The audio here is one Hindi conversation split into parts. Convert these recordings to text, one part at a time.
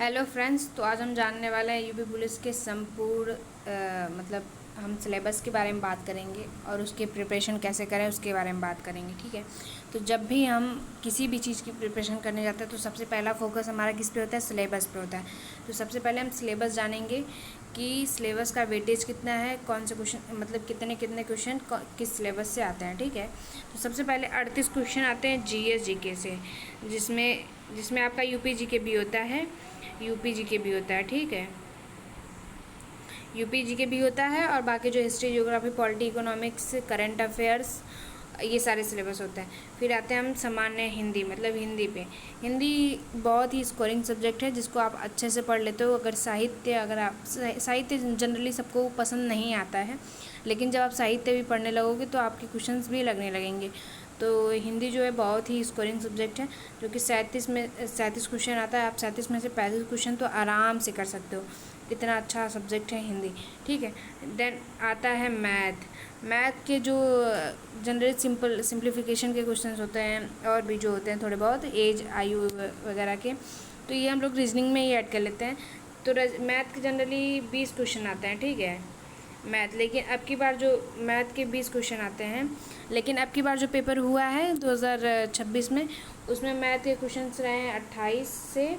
हेलो फ्रेंड्स, तो आज हम जानने वाले हैं यूपी पुलिस के संपूर्ण मतलब हम सिलेबस के बारे में बात करेंगे और उसके प्रिपरेशन कैसे करें उसके बारे में बात करेंगे। ठीक है, तो जब भी हम किसी भी चीज़ की प्रिपरेशन करने जाते हैं तो सबसे पहला फोकस हमारा किस पे होता है? सिलेबस पे होता है। तो सबसे पहले हम सिलेबस जानेंगे कि सिलेबस का वेटेज कितना है, कौन से क्वेश्चन मतलब कितने कितने क्वेश्चन किस सिलेबस से आते हैं। ठीक है, तो सबसे पहले 38 क्वेश्चन आते हैं जीएस जीके से, जिसमें जिसमें आपका यूपी जीके भी होता है, यूपी जीके भी होता है। ठीक है, यूपी जीके भी होता है और बाकी जो history, geography, polity, economics, current affairs, ये सारे सिलेबस होते हैं। फिर आते हैं हम सामान्य हिंदी, मतलब हिंदी पे। हिंदी बहुत ही स्कोरिंग सब्जेक्ट है जिसको आप अच्छे से पढ़ लेते हो। अगर आप साहित्य जनरली सबको पसंद नहीं आता है, लेकिन जब आप साहित्य भी पढ़ने लगोगे तो आपके क्वेश्चंस भी लगने लगेंगे। तो हिंदी जो है बहुत ही स्कोरिंग सब्जेक्ट है, जो कि 37 क्वेश्चन आता है। आप 37 में से 35 क्वेश्चन तो आराम से कर सकते हो, इतना अच्छा सब्जेक्ट है हिंदी। ठीक है, देन आता है मैथ। मैथ के जो जनरल सिंप्लीफिकेशन के क्वेश्चंस होते हैं और भी जो होते हैं थोड़े बहुत एज आयु वगैरह के, तो ये हम लोग रीजनिंग में ही ऐड कर लेते हैं। तो मैथ के जनरली 20 क्वेश्चन आते हैं। ठीक है, मैथ, लेकिन अब की बार जो मैथ के 20 क्वेश्चन आते हैं, लेकिन अब की बार जो पेपर हुआ है 2026 में, उसमें मैथ के क्वेश्चंस रहे हैं 28 से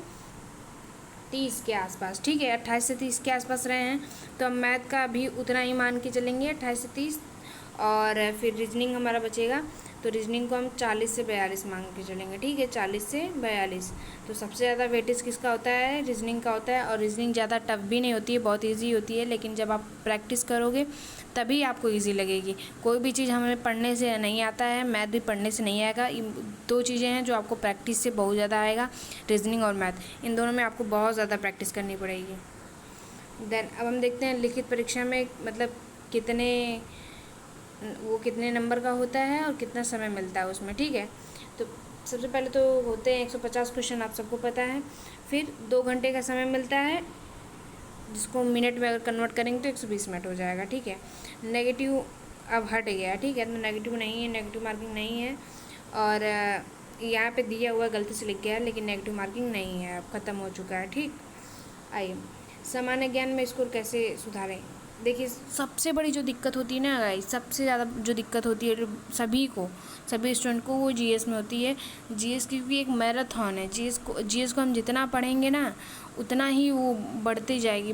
30 के आसपास। ठीक है, 28 से 30 के आसपास रहे हैं, तो हम मैथ का भी उतना ही मान के चलेंगे, 28 से 30। और फिर रीजनिंग हमारा बचेगा, तो रीजनिंग को हम 40 से 42 मांग के चलेंगे। ठीक है, 40 से 42। तो सबसे ज़्यादा वेटेज किसका होता है? रीजनिंग का होता है। और रीजनिंग ज़्यादा टफ भी नहीं होती है, बहुत ईजी होती है, लेकिन जब आप प्रैक्टिस करोगे तभी आपको ईजी लगेगी। कोई भी चीज़ हमें पढ़ने से नहीं आता है, मैथ भी पढ़ने से नहीं आएगा। दो चीज़ें हैं जो आपको प्रैक्टिस से बहुत ज़्यादा आएगा, रीजनिंग और मैथ। इन दोनों में आपको बहुत ज़्यादा प्रैक्टिस करनी पड़ेगी। देन अब हम देखते हैं लिखित परीक्षा में मतलब कितने नंबर का होता है और कितना समय मिलता है उसमें। ठीक है, तो सबसे पहले तो होते हैं 150 क्वेश्चन, आप सबको पता है। फिर 2 घंटे का समय मिलता है, जिसको मिनट में अगर कन्वर्ट करेंगे तो 120 मिनट हो जाएगा। ठीक है, नेगेटिव अब हट गया। ठीक है, तो नेगेटिव नहीं है, नेगेटिव मार्किंग नहीं है। और यहाँ पे दिया हुआ गलती से लिख गया है, लेकिन नेगेटिव मार्किंग नहीं है, अब ख़त्म हो चुका है। ठीक, आइए सामान्य ज्ञान में स्कोर कैसे सुधारें। देखिए, सबसे बड़ी जो दिक्कत होती है ना गाइस, सबसे ज़्यादा जो दिक्कत होती है सभी स्टूडेंट को, वो जीएस में होती है। जीएस क्योंकि एक मैराथन है, जीएस को हम जितना पढ़ेंगे ना उतना ही वो बढ़ती जाएगी।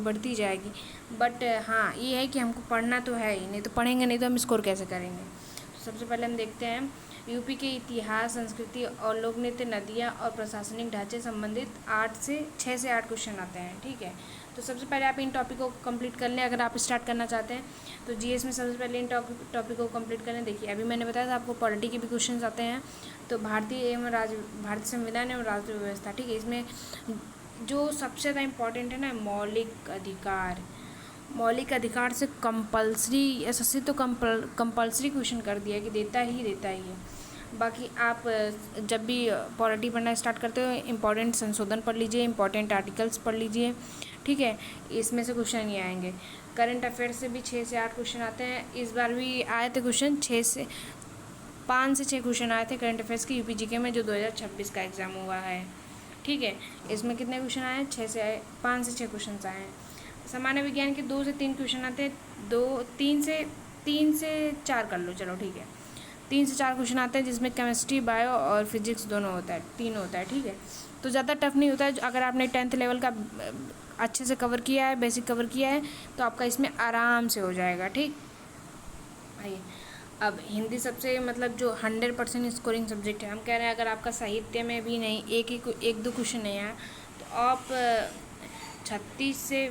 बट हाँ, ये है कि हमको पढ़ना तो है ही, नहीं तो पढ़ेंगे नहीं तो हम स्कोर कैसे करेंगे। तो सबसे पहले हम देखते हैं यूपी के इतिहास, संस्कृति और लोक नृत्य, नदियाँ और प्रशासनिक ढांचे संबंधित 6 से 8 क्वेश्चन आते हैं। ठीक है, तो सबसे पहले आप इन टॉपिकों को कंप्लीट कर लें अगर आप स्टार्ट करना चाहते हैं। तो जीएस में सबसे पहले इन टॉपिक को कंप्लीट करें। देखिए, अभी मैंने बताया था आपको पॉलिटी के भी क्वेश्चन आते हैं। तो भारतीय संविधान एवं राज्य व्यवस्था। ठीक है, इसमें जो सबसे ज़्यादा इम्पॉर्टेंट है ना, मौलिक अधिकार से कंपलसरी, एसएससी तो कंपलसरी क्वेश्चन कर दिया कि देता ही है। बाकी आप जब भी पॉलिटी पढ़ना स्टार्ट करते हो, इम्पॉर्टेंट संशोधन पढ़ लीजिए, इम्पॉर्टेंट आर्टिकल्स पढ़ लीजिए। ठीक है, इसमें से क्वेश्चन ये आएंगे। करंट अफेयर से भी 6 से 8 क्वेश्चन आते हैं। इस बार भी आए थे क्वेश्चन, 5 से 6 क्वेश्चन आए थे करंट अफेयर्स के यूपी जीके में, जो 2026 का एग्ज़ाम हुआ है। ठीक है, इसमें कितने क्वेश्चन आए? 5 से 6 क्वेश्चन आए हैं। सामान्य विज्ञान के 2 से 3 क्वेश्चन आते हैं, 3 से 4 कर लो, चलो ठीक है। 3 से 4 क्वेश्चन आते हैं, जिसमें केमिस्ट्री, बायो और फिजिक्स दोनों होता है, 3 होता है। ठीक है, तो ज़्यादा टफ नहीं होता है। अगर आपने 10th लेवल का अच्छे से कवर किया है, बेसिक कवर किया है, तो आपका इसमें आराम से हो जाएगा। ठीक, आइए अब हिंदी सबसे मतलब जो 100% स्कोरिंग सब्जेक्ट है। हम कह रहे हैं अगर आपका साहित्य में भी नहीं एक दो क्वेश्चन नहीं आया, तो आप 35 से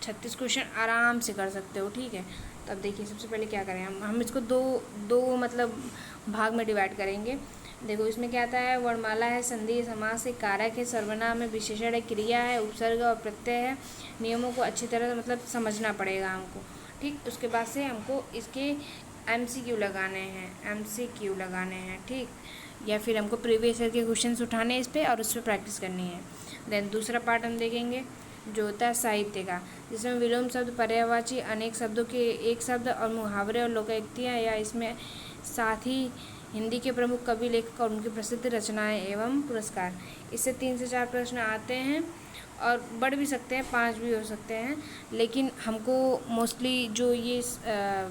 36 क्वेश्चन आराम से कर सकते हो। ठीक है, तो अब देखिए सबसे पहले क्या करें, हम इसको दो मतलब भाग में डिवाइड करेंगे। देखो, इसमें क्या आता है? वर्णमाला है, संधि है, समास है, कारक है, सर्वनाम है, विशेषण है, क्रिया है, उपसर्ग और प्रत्यय है। नियमों को अच्छी तरह मतलब समझना पड़ेगा हमको। ठीक, उसके बाद से हमको इसके MCQ लगाने हैं। ठीक, या फिर हमको प्रीवियस ईयर के क्वेश्चंस उठाने हैं इस पर और उस पर प्रैक्टिस करनी है। देन दूसरा पार्ट हम देखेंगे जो होता है साहित्य का, जिसमें विलोम शब्द, पर्यायवाची, अनेक शब्दों के एक शब्द और मुहावरे और लोकोक्तियाँ, या इसमें साथ ही हिंदी के प्रमुख कवि, लेखक और उनकी प्रसिद्ध रचनाएं एवं पुरस्कार। इससे 3 से 4 प्रश्न आते हैं और बढ़ भी सकते हैं, 5 भी हो सकते हैं, लेकिन हमको मोस्टली जो ये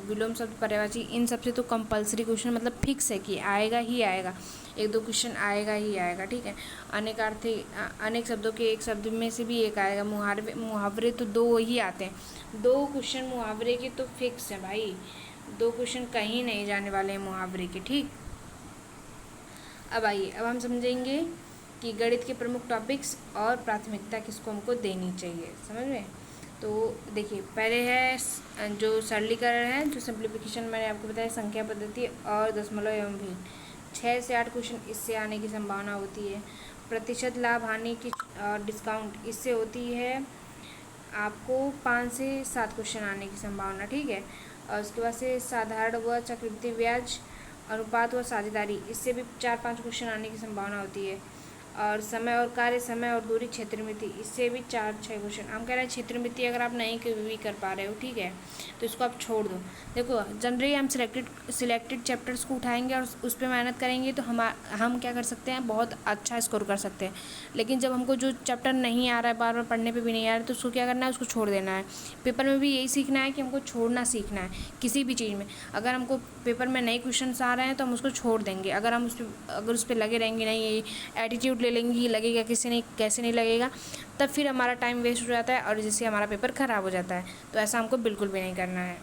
विलोम शब्द, पर्यायवाची, इन सबसे तो कंपलसरी क्वेश्चन मतलब फिक्स है कि आएगा ही आएगा, 1-2 क्वेश्चन आएगा ही आएगा, ठीक है। अनेकार्थी, अनेक शब्दों के एक शब्द में से भी एक आएगा। मुहावरे तो 2 ही आते हैं, 2 क्वेश्चन मुहावरे के तो फिक्स है भाई, 2 क्वेश्चन कहीं नहीं जाने वाले हैं मुहावरे के, ठीक। अब आइए, अब हम समझेंगे कि गणित के प्रमुख टॉपिक्स और प्राथमिकता किसको हमको देनी चाहिए, समझ में। तो देखिए, पहले है जो सरलीकरण है, जो सिंप्लीफिकेशन मैंने आपको बताया, संख्या पद्धति और दशमलव एवं भिन्न, 6 से 8 क्वेश्चन इससे आने की संभावना होती है। प्रतिशत, लाभ, हानि की और डिस्काउंट, इससे होती है आपको 5 से 7 क्वेश्चन आने की संभावना, ठीक है। और उसके बाद से साधारण व चक्रवृद्धि ब्याज, अनुपात व साझेदारी, इससे भी 4-5 क्वेश्चन आने की संभावना होती है। और समय और कार्य, समय और दूरी, क्षेत्रमिति, इससे भी 4-6 क्वेश्चन। हम कह रहे हैं क्षेत्रमिति अगर आप नहीं भी कर पा रहे हो, ठीक है, तो इसको आप छोड़ दो। देखो, जनरली हम सिलेक्टेड चैप्टर्स को उठाएंगे और उस पर मेहनत करेंगे तो हम क्या कर सकते हैं, बहुत अच्छा स्कोर कर सकते हैं। लेकिन जब हमको जो चैप्टर नहीं आ रहा है, बार बार पढ़ने पे भी नहीं आ रहा है, तो उसको क्या करना है, उसको छोड़ देना है। पेपर में भी यही सीखना है कि हमको छोड़ना सीखना है किसी भी चीज़ में। अगर हमको पेपर में नए क्वेश्चन आ रहे हैं तो हम उसको छोड़ देंगे। अगर हम उस पर लगे रहेंगे, नहीं ये एटीट्यूड ले लेंगे, लगेगा किसी नहीं, कैसे नहीं लगेगा, तब फिर हमारा टाइम वेस्ट हो जाता है और जिससे हमारा पेपर ख़राब हो जाता है। तो ऐसा हमको बिल्कुल भी नहीं करना है।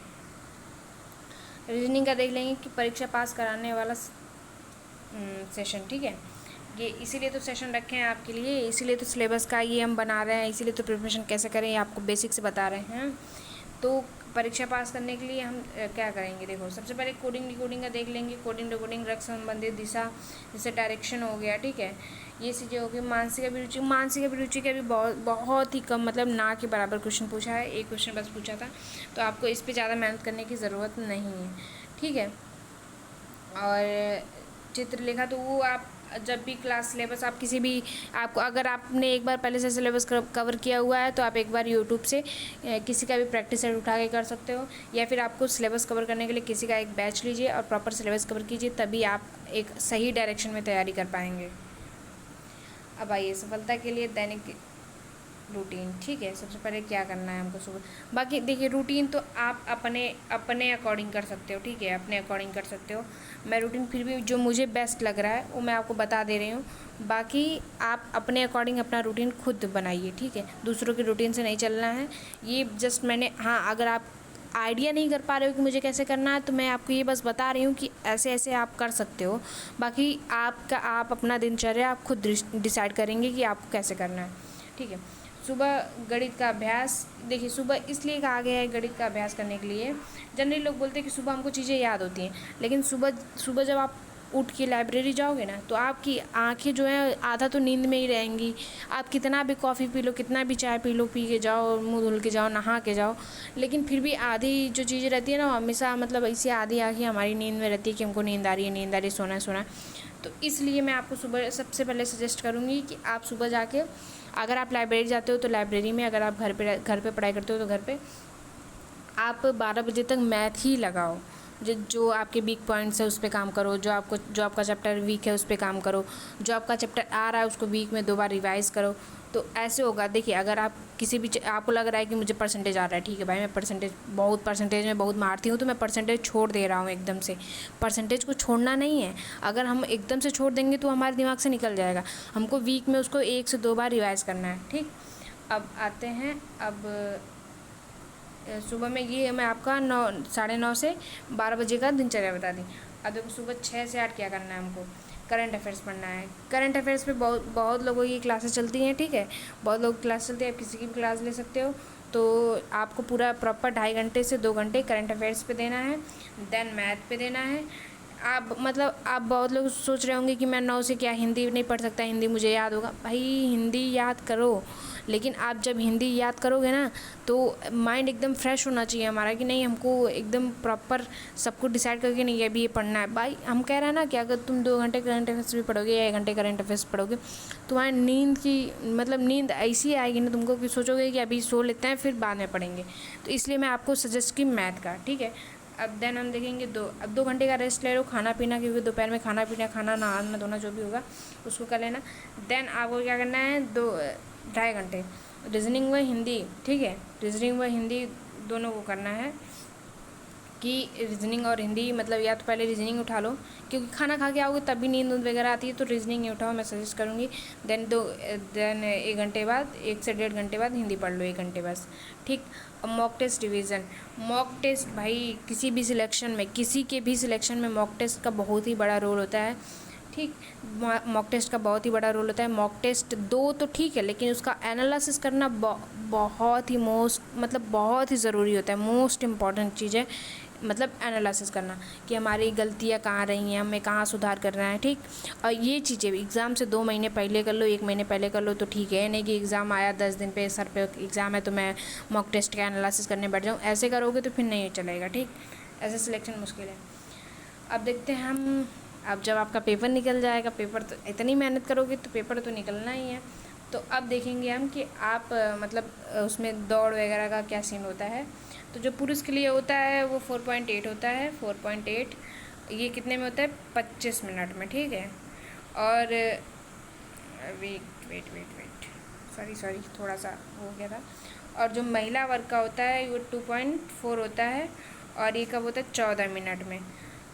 रीजनिंग का देख लेंगे कि परीक्षा पास कराने वाला सेशन, ठीक है, ये इसीलिए तो सेशन रखे हैं आपके लिए, इसीलिए तो सिलेबस का ये हम बना रहे हैं, इसीलिए तो प्रिपरेशन कैसे करें ये आपको बेसिक से बता रहे हैं। तो परीक्षा पास करने के लिए हम क्या करेंगे, देखो, सबसे पहले कोडिंग डिकोडिंग का देख लेंगे। कोडिंग डिकोडिंग, रक्त संबंधित, दिशा, जैसे डायरेक्शन हो गया, ठीक है, ये चीज़ें हो गई। मानसिक अभिरुचि, मानसिक अभिरुचि का भी बहुत ही कम, मतलब ना के बराबर क्वेश्चन पूछा है, 1 क्वेश्चन बस पूछा था, तो आपको इस पर ज़्यादा मेहनत करने की ज़रूरत नहीं है, ठीक है। और चित्रलेखा, तो वो आप जब भी क्लास सिलेबस आप किसी भी, आपको अगर आपने एक बार पहले से सिलेबस कवर किया हुआ है तो आप एक बार यूट्यूब से किसी का भी प्रैक्टिस सेट उठा के कर सकते हो, या फिर आपको सिलेबस कवर करने के लिए किसी का एक बैच लीजिए और प्रॉपर सिलेबस कवर कीजिए, तभी आप एक सही डायरेक्शन में तैयारी कर पाएंगे। अब आइए, सफलता के लिए दैनिक रूटीन, ठीक है। सबसे पहले क्या करना है हमको सुबह, बाकी देखिए रूटीन तो आप अपने अकॉर्डिंग कर सकते हो, ठीक है, अपने अकॉर्डिंग कर सकते हो। मैं रूटीन फिर भी जो मुझे बेस्ट लग रहा है वो मैं आपको बता दे रही हूँ, बाकी आप अपने अकॉर्डिंग अपना रूटीन खुद बनाइए, ठीक है, दूसरों के रूटीन से नहीं चलना है। ये जस्ट मैंने, हाँ, अगर आप आइडिया नहीं कर पा रहे हो कि मुझे कैसे करना है, तो मैं आपको ये बस बता रही हूँ कि ऐसे ऐसे आप कर सकते हो, बाकी आप अपना दिनचर्या आप खुद डिसाइड करेंगे कि आपको कैसे करना है, ठीक है। सुबह गणित का अभ्यास, देखिए सुबह इसलिए कहा गया है गणित का अभ्यास करने के लिए। जनरली लोग बोलते हैं कि सुबह हमको चीज़ें याद होती हैं, लेकिन सुबह जब आप उठ के लाइब्रेरी जाओगे ना, तो आपकी आंखें जो है आधा तो नींद में ही रहेंगी। आप कितना भी कॉफ़ी पी लो, कितना भी चाय पी लो, पी के जाओ, मुँह धुल के जाओ, नहा के जाओ, लेकिन फिर भी आधी जो चीज़ें रहती है ना, हमेशा मतलब ऐसी आधी आंखें हमारी नींद में रहती है कि हमको नींद आ रही है, सोना है। तो इसलिए मैं आपको सुबह सबसे पहले सजेस्ट करूँगी कि आप सुबह जाके, अगर आप लाइब्रेरी जाते हो तो लाइब्रेरी में, अगर आप घर पे पढ़ाई करते हो तो घर पे आप 12 बजे तक मैथ ही लगाओ। जो आपके वीक पॉइंट्स है उस पर काम करो, जो आपका चैप्टर वीक है उस पर काम करो, जो आपका चैप्टर आ रहा है उसको वीक में 2 बार रिवाइज़ करो। तो ऐसे होगा। देखिए, अगर आप किसी भी आपको लग रहा है कि मुझे परसेंटेज आ रहा है, ठीक है भाई, मैं परसेंटेज में बहुत मारती हूँ, तो मैं परसेंटेज छोड़ दे रहा हूँ एकदम से। परसेंटेज को छोड़ना नहीं है, अगर हम एकदम से छोड़ देंगे तो हमारे दिमाग से निकल जाएगा। हमको वीक में उसको 1 से 2 बार रिवाइज़ करना है, ठीक। अब आते हैं, अब सुबह में ये मैं आपका 9-9:30 से 12 बजे का दिनचर्या बता दी। अब देखो, सुबह 6 से 8 क्या करना है हमको, करंट अफेयर्स पढ़ना है। करंट अफेयर्स पे बहुत लोगों की क्लासेस चलती हैं, ठीक है, बहुत लोग क्लास चलती है, आप किसी की भी क्लास ले सकते हो। तो आपको पूरा प्रॉपर 2.5 घंटे से 2 घंटे करंट अफेयर्स पे देना है, देन मैथ पे देना है। आप बहुत लोग सोच रहे होंगे कि मैं 9 से क्या हिंदी नहीं पढ़ सकता, हिंदी मुझे याद होगा। भाई हिंदी याद करो, लेकिन आप जब हिंदी याद करोगे ना, तो माइंड एकदम फ्रेश होना चाहिए हमारा, कि नहीं हमको एकदम प्रॉपर सब कुछ डिसाइड करके नहीं अभी ये पढ़ना है। भाई हम कह रहे हैं ना कि अगर तुम 2 घंटे करंट अफेयर्स भी पढ़ोगे या 1 घंटे करंट अफेयर्स पढ़ोगे, तुम्हारी नींद की मतलब नींद ऐसी आएगी ना तुमको कि सोचोगे कि अभी सो लेते हैं फिर बाद में पढ़ेंगे। तो इसलिए मैं आपको सजेस्ट की मैथ का, ठीक है। अब देन हम देखेंगे अब 2 घंटे का रेस्ट ले लो, खाना पीना, क्योंकि दोपहर में खाना पीना, खाना नहाना धोना जो भी होगा उसको कर लेना। देन आपको क्या करना है, 2-2.5 घंटे रीजनिंग व हिंदी, ठीक है, रीजनिंग व हिंदी दोनों को करना है। कि रीजनिंग और हिंदी मतलब या तो पहले रीजनिंग उठा लो, क्योंकि खाना खा के आओगे तब भी नींद वगैरह आती है, तो रीजनिंग ही उठाओ, मैं सजेस्ट करूँगी। देन 1 घंटे बाद, 1 से 1.5 घंटे बाद हिंदी पढ़ लो, 1 घंटे बस, ठीक। अब mock test revision, mock test भाई किसी भी सिलेक्शन में, किसी के भी सिलेक्शन में मॉक टेस्ट का बहुत ही बड़ा रोल होता है, ठीक। मॉक टेस्ट का बहुत ही बड़ा रोल होता है। मॉक टेस्ट 2 तो ठीक है, लेकिन उसका एनालिसिस करना बहुत ही बहुत ही ज़रूरी होता है, मोस्ट इम्पॉर्टेंट चीज़ है, मतलब एनालिसिस करना कि हमारी गलतियाँ कहाँ रही हैं, हमें कहाँ सुधार करना है, ठीक। और ये चीज़ें एग्ज़ाम से 2 महीने पहले कर लो, 1 महीने पहले कर लो तो ठीक है, नहीं कि एग्ज़ाम आया 10 दिन पे, सर पे एग्ज़ाम है तो मैं मॉक टेस्ट का एनालिसिस करने बैठ जाऊँ, ऐसे करोगे तो फिर नहीं चलेगा, ठीक। ऐसे सिलेक्शन मुश्किल है। अब देखते हैं हम, अब जब आपका पेपर निकल जाएगा, पेपर तो इतनी मेहनत करोगे तो पेपर तो निकलना ही है। तो अब देखेंगे हम कि आप मतलब उसमें दौड़ वगैरह का क्या सीन होता है। तो जो पुरुष के लिए होता है वो 4.8 होता है, 4.8 ये कितने में होता है, 25 मिनट में, ठीक है। और वेट सॉरी थोड़ा सा हो गया था। और जो महिला वर्ग का होता है वो 2.4 होता है, और ये कब होता है, 14 मिनट में,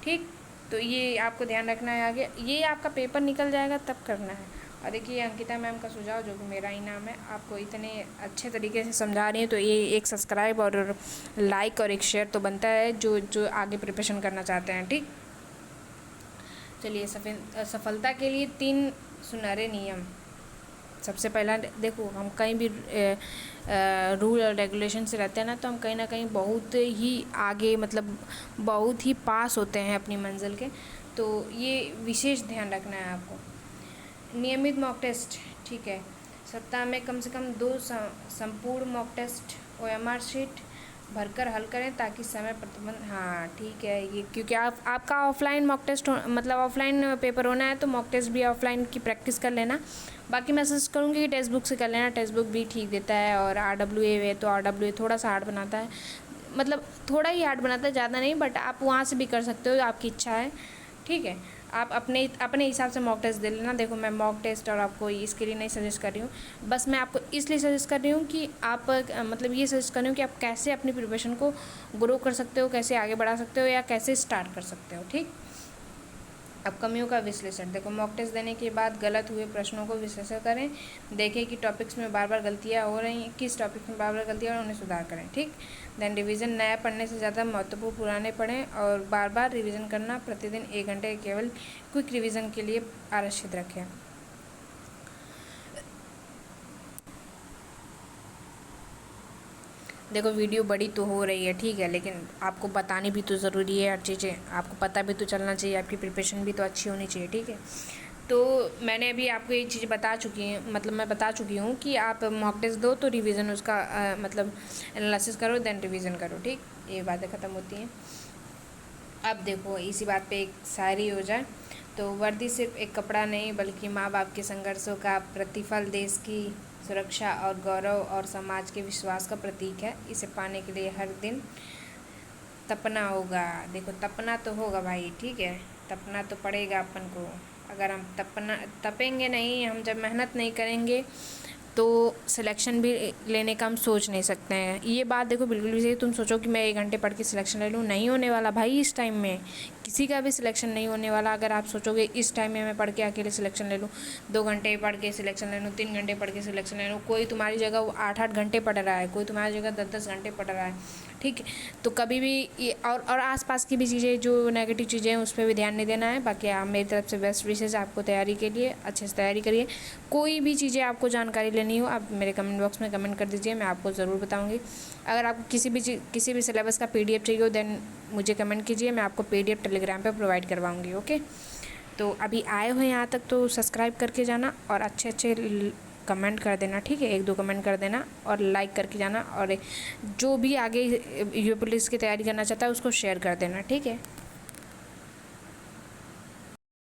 ठीक। तो ये आपको ध्यान रखना है, आगे ये आपका पेपर निकल जाएगा तब करना है। और देखिए अंकिता मैम का सुझाव, जो कि मेरा ही नाम है, आपको इतने अच्छे तरीके से समझा रही है, तो ये एक सब्सक्राइब और लाइक और एक शेयर तो बनता है जो आगे प्रिपरेशन करना चाहते हैं, ठीक। चलिए, सफलता के लिए 3 सुनहरे नियम। सबसे पहला देखो, हम कहीं भी रूल और रेगुलेशन से रहते हैं ना, तो हम कहीं ना कहीं बहुत ही आगे, मतलब बहुत ही पास होते हैं अपनी मंजिल के, तो ये विशेष ध्यान रखना है आपको। नियमित मॉक टेस्ट, ठीक है, सप्ताह में कम से कम 2 संपूर्ण मॉक टेस्ट OMR शीट भरकर हल करें ताकि समय प्रतिबंध, हाँ ठीक है, ये क्योंकि आपका ऑफलाइन मॉक टेस्ट मतलब ऑफलाइन पेपर होना है, तो मॉक टेस्ट भी ऑफलाइन की प्रैक्टिस कर लेना। बाकी मैं सजेस्ट करूँगी कि टेक्स्ट बुक से कर लेना, टेक्स्ट बुक भी ठीक देता है। और RWA है तो RWA थोड़ा सा हार्ड बनाता है, मतलब थोड़ा ही हार्ड बनाता है, ज़्यादा नहीं, बट आप वहाँ से भी कर सकते हो, आपकी इच्छा है, ठीक है। आप अपने हिसाब से मॉक टेस्ट दे लेना। देखो, मैं मॉक टेस्ट और आपको इसके लिए नहीं सजेस्ट कर रही हूँ, बस मैं आपको इसलिए सजेस्ट कर रही हूँ कि आप मतलब ये सजेस्ट कर रही हूँ कि आप कैसे अपनी प्रिपरेशन को ग्रो कर सकते हो, कैसे आगे बढ़ा सकते हो, या कैसे स्टार्ट कर सकते हो, ठीक। अब कमियों का विश्लेषण, देखो मॉक टेस्ट देने के बाद गलत हुए प्रश्नों को विश्लेषण करें, देखें कि टॉपिक्स में बार बार गलतियाँ हो रही हैं, किस टॉपिक में बार बार गलतियाँ हो रही हैं, उन्हें सुधार करें, ठीक। देन रिवीजन, नया पढ़ने से ज़्यादा महत्वपूर्ण पुराने पढ़ें और बार बार रिवीजन करना, प्रतिदिन 1 घंटे केवल क्विक रिवीजन के लिए आरक्षित रखें। देखो, वीडियो बड़ी तो हो रही है, ठीक है, लेकिन आपको बतानी भी तो ज़रूरी है, हर चीज़ें आपको पता भी तो चलना चाहिए, आपकी प्रिपरेशन भी तो अच्छी होनी चाहिए, ठीक है। तो मैंने अभी आपको ये चीज़ बता चुकी हूँ, मतलब मैं बता चुकी हूँ कि आप मॉक टेस्ट दो तो रिवीजन उसका मतलब एनालिसिस करो, देन रिवीजन करो, ठीक। ये बातें ख़त्म होती हैं। अब देखो, इसी बात पे एक शायरी हो जाए तो, वर्दी सिर्फ एक कपड़ा नहीं बल्कि माँ बाप के संघर्षों का प्रतिफल, देश की सुरक्षा और गौरव और समाज के विश्वास का प्रतीक है। इसे पाने के लिए हर दिन तपना होगा। देखो, तपना तो होगा भाई, ठीक है, तपना तो पड़ेगा अपन को। अगर हम तपेंगे नहीं, हम जब मेहनत नहीं करेंगे तो सिलेक्शन भी लेने का हम सोच नहीं सकते हैं। ये बात देखो बिल्कुल भी सही। तुम सोचो कि मैं 1 घंटे पढ़ के सिलेक्शन ले लूँ, नहीं होने वाला भाई। इस टाइम में किसी का भी सिलेक्शन नहीं होने वाला। अगर आप सोचोगे इस टाइम में मैं पढ़ के अकेले सिलेक्शन ले लूँ, 2 घंटे पढ़ के सिलेक्शन ले लूँ, 3 घंटे पढ़ के सिलेक्शन ले लूँ, कोई तुम्हारी जगह 8-8 घंटे पढ़ रहा है, कोई तुम्हारी जगह 10-10 घंटे पढ़ रहा है, ठीक है। तो कभी भी ये और आसपास की भी चीज़ें जो नेगेटिव चीज़ें हैं उस पर भी ध्यान नहीं देना है। बाकी आप मेरी तरफ से बेस्ट विशेष आपको तैयारी के लिए, अच्छे से तैयारी करिए। कोई भी चीज़ें आपको जानकारी लेनी हो आप मेरे कमेंट बॉक्स में कमेंट कर दीजिए, मैं आपको ज़रूर बताऊंगी। अगर आपको किसी भी सिलेबस का PDF चाहिए हो देन मुझे कमेंट कीजिए, मैं आपको PDF टेलीग्राम पे प्रोवाइड करवाऊंगी, ओके। तो अभी आए हो यहाँ तक तो सब्सक्राइब करके जाना और अच्छे कमेंट कर देना, ठीक है, 1-2 कमेंट कर देना और लाइक करके जाना। और जो भी आगे यूपी पुलिस की तैयारी करना चाहता है उसको शेयर कर देना, ठीक है।